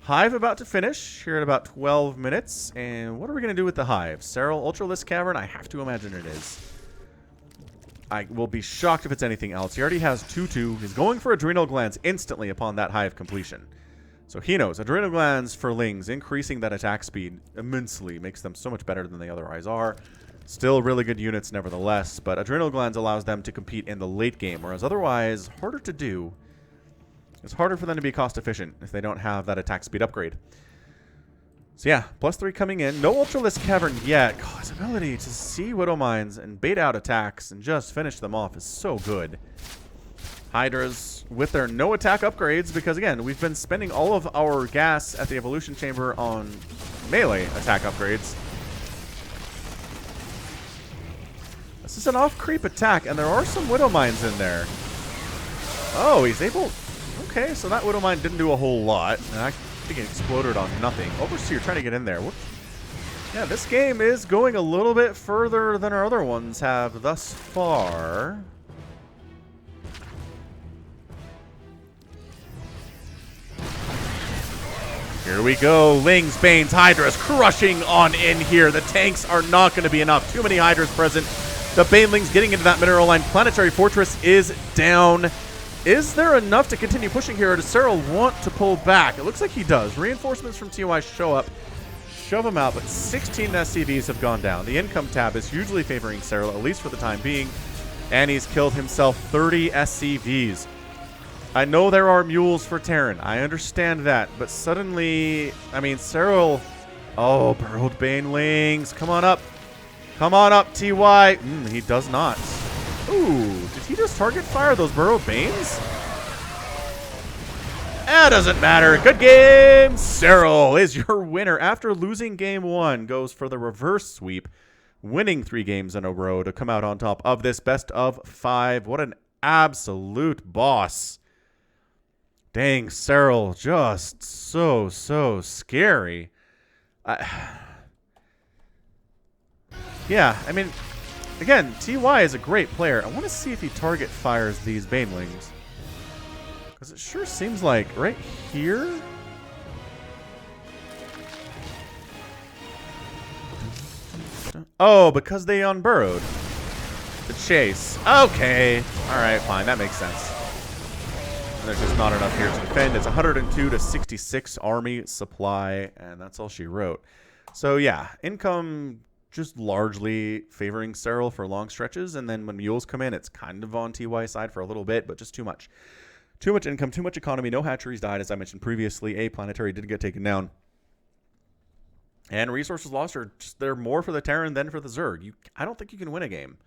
Hive about to finish here in about 12 minutes. And what are we going to do with the Hive? Serral, Ultralisk Cavern? I have to imagine it is. I will be shocked if it's anything else. He already has 2-2. He's going for Adrenal Glands instantly upon that Hive completion. So he knows Adrenal Glands for Lings, increasing that attack speed immensely, makes them so much better than they otherwise are. Still really good units nevertheless, but Adrenal Glands allows them to compete in the late game, whereas otherwise, harder to do. It's harder for them to be cost efficient if they don't have that attack speed upgrade. So yeah, +3 coming in. No Ultralisk Cavern yet. God, his ability to see Widow Mines and bait out attacks and just finish them off is so good. Hydras with their no attack upgrades because, again, we've been spending all of our gas at the Evolution Chamber on melee attack upgrades. This is an off-creep attack, and there are some Widow Mines in there. Oh, he's able... Okay, so that Widow Mine didn't do a whole lot. And I think it exploded on nothing. Overseer trying to get in there. Whoops. Yeah, this game is going a little bit further than our other ones have thus far. Here we go. Lings, Banes, Hydras crushing on in here. The tanks are not going to be enough. Too many Hydras present. The Banelings getting into that mineral line. Planetary Fortress is down. Is there enough to continue pushing here, or does Serral want to pull back? It looks like he does. Reinforcements from TY show up, shove him out, but 16 SCVs have gone down. The income tab is hugely favoring Serral, at least for the time being, and he's killed himself 30 SCVs. I know there are mules for Terran. I understand that, but suddenly, I mean, Serral... Oh, Burrowed Banelings. Come on up. Come on up, TY. He does not. Ooh, did he just target fire those Burrowed Banes? Doesn't matter. Good game. Serral is your winner after losing game 1. Goes for the reverse sweep, winning 3 games in a row to come out on top of this best of 5. What an absolute boss. Dang, Serral, just so scary. Yeah, I mean, again, TY is a great player. I want to see if he target fires these Banelings. Because it sure seems like right here. Oh, because they unburrowed. The chase. Okay. Alright, fine. That makes sense. There's just not enough here to defend. It's 102 to 66 army supply, and that's all she wrote. So yeah, income just largely favoring Serral for long stretches, and then when mules come in, it's kind of on TY's side for a little bit, but just too much. Too much income, too much economy. No hatcheries died, as I mentioned previously. A planetary did get taken down. And resources lost are just, they're more for the Terran than for the Zerg. I don't think you can win a game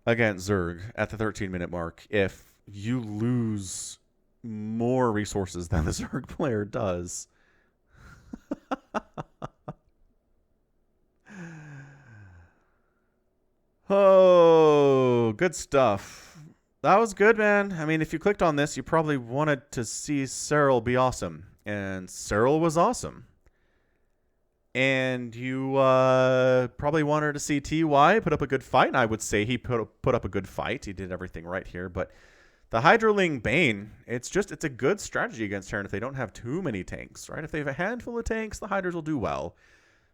against Zerg at the 13-minute mark if you lose more resources than the Zerg player does. Oh, good stuff. That was good, man. I mean, if you clicked on this, you probably wanted to see Serral be awesome. And Serral was awesome. And you probably wanted to see TY put up a good fight. And I would say he put up a good fight. He did everything right here. But the Hydraling Bane, it's a good strategy against Terran if they don't have too many tanks, right? If they have a handful of tanks, the Hydras will do well.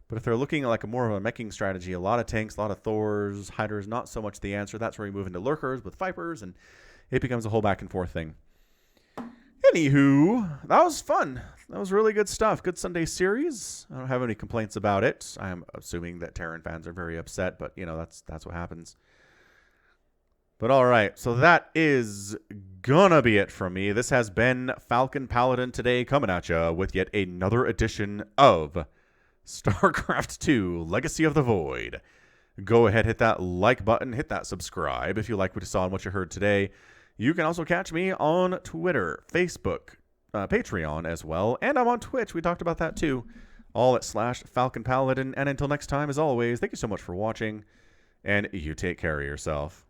But if they're looking like a more of a meching strategy, a lot of tanks, a lot of Thors, Hydras, not so much the answer. That's where you move into Lurkers with Vipers, and it becomes a whole back and forth thing. Anywho, that was fun. That was really good stuff. Good Sunday series. I don't have any complaints about it. I'm assuming that Terran fans are very upset, but, you know, that's what happens. But all right, so that is gonna be it from me. This has been Falcon Paladin today, coming at you with yet another edition of StarCraft 2 Legacy of the Void. Go ahead, hit that like button, hit that subscribe if you like what you saw and what you heard today. You can also catch me on Twitter, Facebook, Patreon as well, and I'm on Twitch. We talked about that too. all at /Falcon Paladin. And until next time, as always, thank you so much for watching, and you take care of yourself.